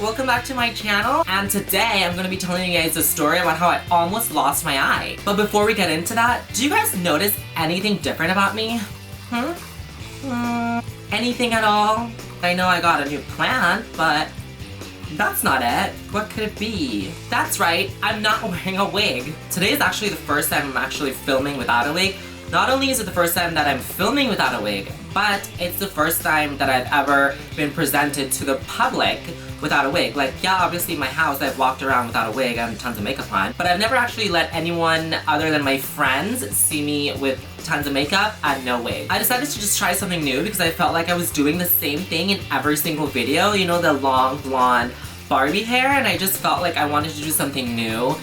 welcome back to my channel, and today I'm going to be telling you guys a story about how I almost lost my eye. But before we get into that, do you guys notice anything different about me? Anything at all? I know I got a new plant, but that's not it. What could it be? That's right, I'm not wearing a wig. Today is actually the first time I'm actually filming without a wig. Not only is it the first time that I'm filming without a wig, but it's the first time that I've ever been presented to the public without a wig. Like, yeah, obviously in my house I've walked around without a wig and tons of makeup on, but I've never actually let anyone other than my friends see me with tons of makeup and no wig. I decided to just try something new because I felt like I was doing the same thing in every single video, you know, the long blonde Barbie hair, and I just felt like I wanted to do something new.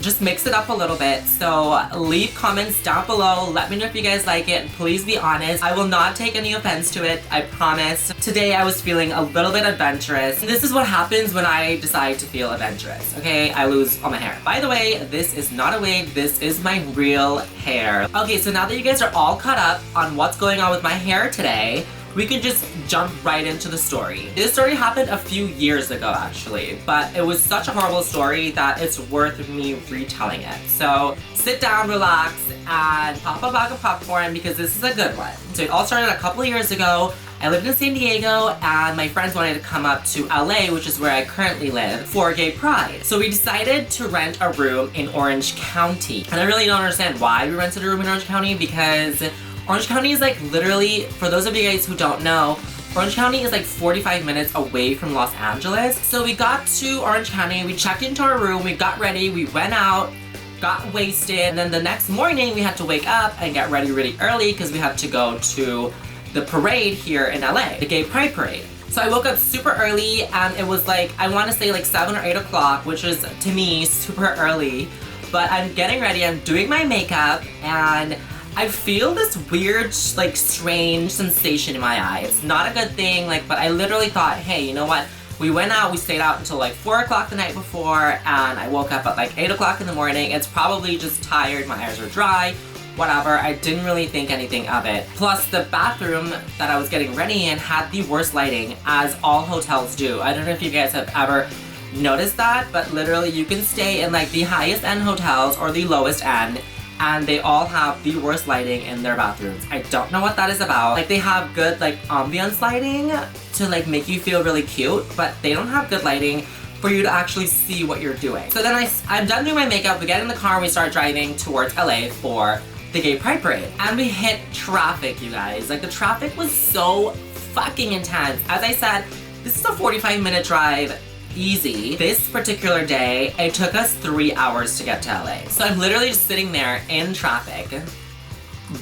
Just mix it up a little bit. So leave comments down below, let me know if you guys like it. Please be honest, I will not take any offense to it, I promise. Today I was feeling a little bit adventurous. This is what happens when I decide to feel adventurous, okay? I lose all my hair. By the way, this is not a wig, this is my real hair. Okay, so now that you guys are all caught up on what's going on with my hair today, we can just jump right into the story. This story happened a few years ago, actually, but it was such a horrible story that it's worth me retelling it. So sit down, relax, and pop a bag of popcorn because this is a good one. So it all started a couple of years ago. I lived in San Diego, and my friends wanted to come up to LA, which is where I currently live, for Gay Pride. So we decided to rent a room in Orange County. And I really don't understand why we rented a room in Orange County, because Orange County is like literally, for those of you guys who don't know, Orange County is like 45 minutes away from Los Angeles. So we got to Orange County, we checked into our room, we got ready, we went out, got wasted, and then the next morning we had to wake up and get ready really early because we had to go to the parade here in LA, the Gay Pride Parade. So I woke up super early, and it was like, I want to say like 7 or 8 o'clock, which is to me super early. But I'm getting ready, I'm doing my makeup, and I feel this weird, like, strange sensation in my eye. It's not a good thing, like, but I literally thought, hey, you know what? We went out, we stayed out until like 4 o'clock the night before, and I woke up at like 8 o'clock in the morning. It's probably just tired, my eyes are dry, whatever. I didn't really think anything of it. Plus, the bathroom that I was getting ready in had the worst lighting, as all hotels do. I don't know if you guys have ever noticed that, but literally you can stay in like the highest end hotels or the lowest end, and they all have the worst lighting in their bathrooms. I don't know what that is about. Like, they have good like ambience lighting to like make you feel really cute, but they don't have good lighting for you to actually see what you're doing. So then I'm done doing my makeup, we get in the car, and we start driving towards LA for the Gay Pride Parade. And we hit traffic, you guys. Like, the traffic was so fucking intense. As I said, this is a 45-minute drive. Easy. This particular day, it took us 3 hours to get to LA. So I'm literally just sitting there in traffic,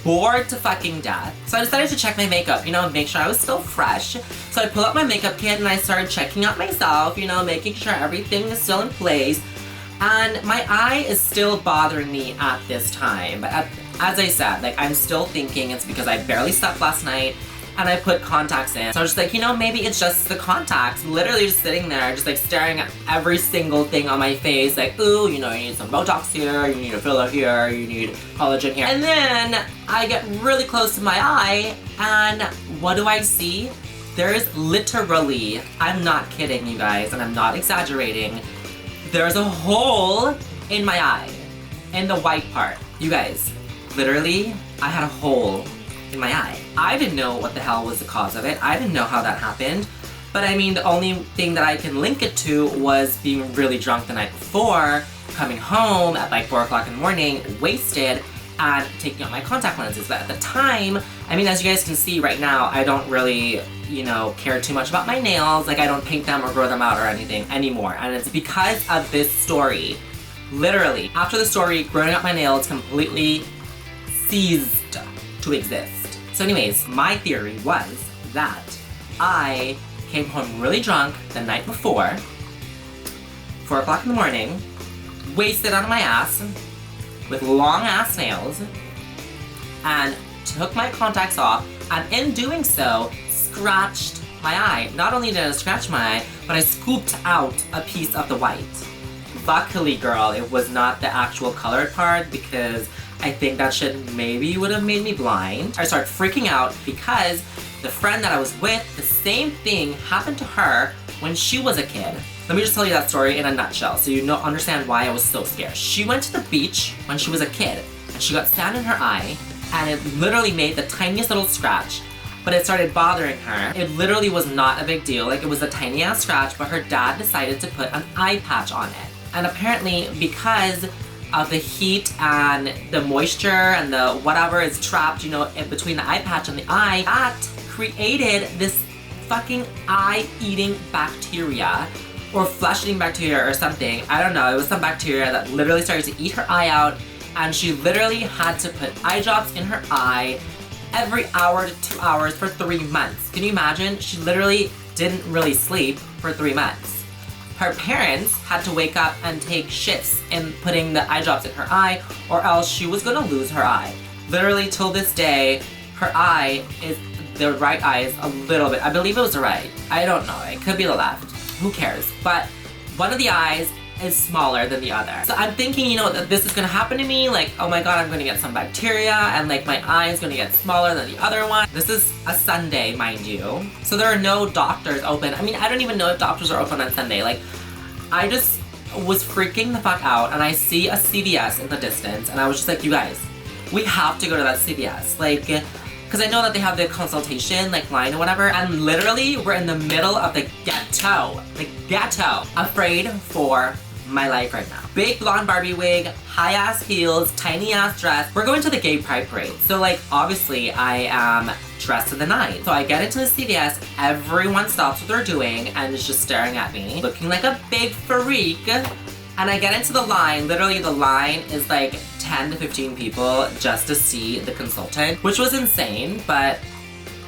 bored to fucking death. So I decided to check my makeup, you know, make sure I was still fresh. So I pull out my makeup kit and I started checking out myself, you know, making sure everything is still in place. And my eye is still bothering me at this time. But as I said, like, I'm still thinking it's because I barely slept last night and I put contacts in. So I was just like, you know, maybe it's just the contacts. Literally just sitting there, just like staring at every single thing on my face. Like, ooh, you know, you need some Botox here, you need a filler here, you need collagen here. And then I get really close to my eye, and what do I see? There's literally, I'm not kidding you guys, and I'm not exaggerating, there's a hole in my eye, in the white part. You guys, literally, I had a hole in my eye. I didn't know what the hell was the cause of it. I didn't know how that happened. But I mean, the only thing that I can link it to was being really drunk the night before, coming home at like 4 o'clock in the morning, wasted, and taking out my contact lenses. But at the time, I mean, as you guys can see right now, I don't really, you know, care too much about my nails. Like, I don't paint them or grow them out or anything anymore. And it's because of this story. Literally, after the story, growing out my nails completely ceased to exist. So anyways, my theory was that I came home really drunk the night before, 4 o'clock in the morning, wasted on my ass, with long ass nails, and took my contacts off, and in doing so, scratched my eye. Not only did I scratch my eye, but I scooped out a piece of the white. Luckily, girl, it was not the actual colored part, because I think that shit maybe would have made me blind. I started freaking out because the friend that I was with, the same thing happened to her when she was a kid. Let me just tell you that story in a nutshell so you understand why I was so scared. She went to the beach when she was a kid and she got sand in her eye and it literally made the tiniest little scratch, but it started bothering her. It literally was not a big deal, like it was a tiny ass scratch, but her dad decided to put an eye patch on it. And apparently because of the heat and the moisture and the whatever is trapped, you know, in between the eye patch and the eye, that created this fucking eye-eating bacteria or flesh-eating bacteria or something. I don't know, it was some bacteria that literally started to eat her eye out, and she literally had to put eye drops in her eye every hour to 2 hours for 3 months. Can you imagine? She literally didn't really sleep for 3 months. Her parents had to wake up and take shifts in putting the eye drops in her eye, or else she was gonna lose her eye. Literally till this day, her eye is, the right eye is a little bit, I believe it was the right. I don't know, it could be the left. Who cares? But one of the eyes is smaller than the other. So I'm thinking, you know, that this is gonna happen to me, like, oh my god, I'm gonna get some bacteria, and like my eye is gonna get smaller than the other one. This is a Sunday, mind you. So there are no doctors open. I mean, I don't even know if doctors are open on Sunday. Like, I just was freaking the fuck out, and I see a CVS in the distance, and I was just like, you guys, we have to go to that CVS. Like, because I know that they have the consultation, like, line or whatever, and literally, we're in the middle of the ghetto, afraid for my life right now. Big blonde Barbie wig, high ass heels, tiny ass dress. We're going to the gay pride parade. So like, obviously I am dressed to the nines. So I get into the CVS, everyone stops what they're doing and is just staring at me, looking like a big freak. And I get into the line, literally the line is like 10 to 15 people just to see the consultant, which was insane, but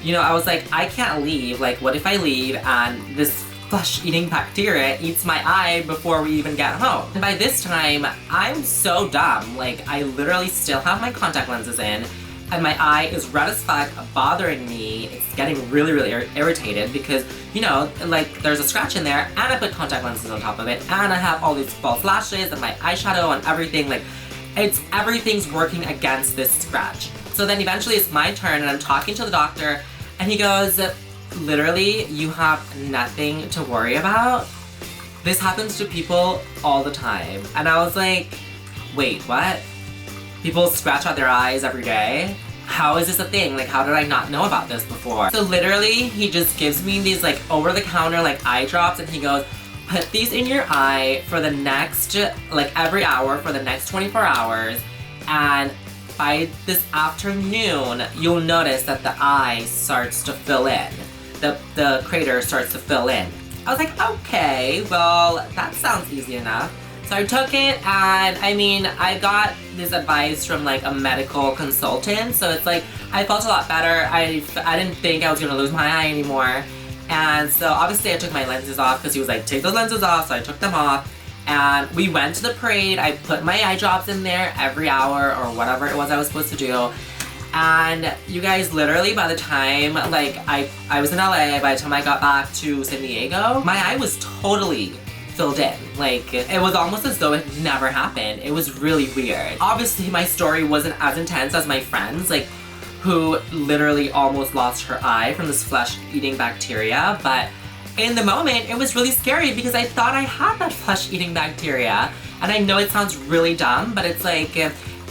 you know, I was like, I can't leave. Like, what if I leave and this flesh-eating bacteria eats my eye before we even get home? And by this time, I'm so dumb. Like, I literally still have my contact lenses in, and my eye is red as fuck, bothering me. It's getting really, really irritated because, you know, like, there's a scratch in there, and I put contact lenses on top of it, and I have all these false lashes and my eyeshadow and everything. Like, everything's working against this scratch. So then eventually it's my turn, and I'm talking to the doctor, and he goes, literally, you have nothing to worry about. This happens to people all the time. And I was like, wait, what? People scratch out their eyes every day? How is this a thing? Like, how did I not know about this before? So literally, he just gives me these like over-the-counter like eye drops, and he goes, put these in your eye for the next, like every hour for the next 24 hours, and by this afternoon, you'll notice that the eye starts to fill in. The crater starts to fill in. I was like, okay, well, that sounds easy enough. So I took it, and I mean, I got this advice from like a medical consultant, so it's like, I felt a lot better. I didn't think I was gonna lose my eye anymore. And so obviously I took my lenses off because he was like, take those lenses off, so I took them off. And we went to the parade. I put my eye drops in there every hour or whatever it was I was supposed to do. And you guys, literally by the time, like, I was in LA, by the time I got back to San Diego, my eye was totally filled in. Like, it was almost as though it never happened. It was really weird. Obviously, my story wasn't as intense as my friends, like, who literally almost lost her eye from this flesh-eating bacteria, but in the moment, it was really scary because I thought I had that flesh-eating bacteria. And I know it sounds really dumb, but it's like,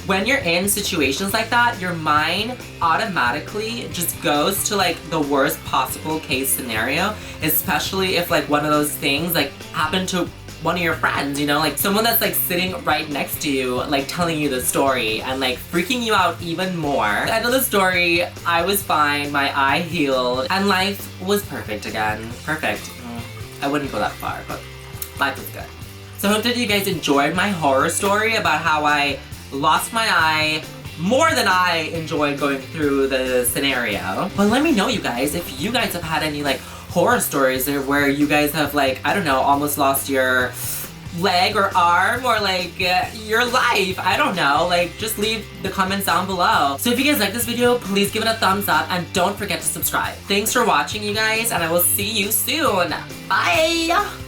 when you're in situations like that, your mind automatically just goes to like the worst possible case scenario, especially if like one of those things like happened to one of your friends, you know, like someone that's like sitting right next to you, like telling you the story and like freaking you out even more. At the end of the story, I was fine, my eye healed, and life was perfect again. Perfect. I wouldn't go that far, but life was good. So I hope that you guys enjoyed my horror story about how I lost my eye more than I enjoyed going through the scenario. But let me know, you guys, if you guys have had any like horror stories or where you guys have like, I don't know, almost lost your leg or arm or like your life. I don't know, like just leave the comments down below. So if you guys like this video, please give it a thumbs up and don't forget to subscribe. Thanks for watching, you guys, and I will see you soon. Bye!